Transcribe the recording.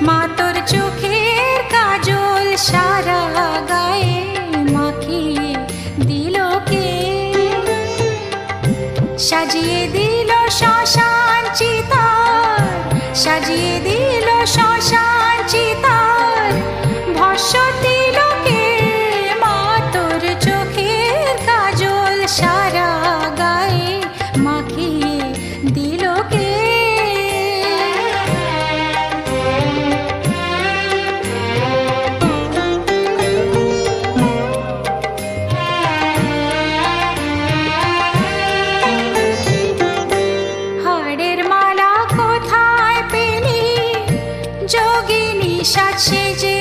মা তোর চোখের কাজল সারা গায়ে মাখিয়ে দিল কে? সাজিয়ে দিল শ্মশান চিতার, সাজিয়ে দিল শ্মশান চিতার, ভস্য দিল কে? মা তোর চোখের কাজল সারা গায়ে মাখিয়ে দিল কে? হাড়ের মালা কোথায় পেলি যোগিনী সাজ সেজে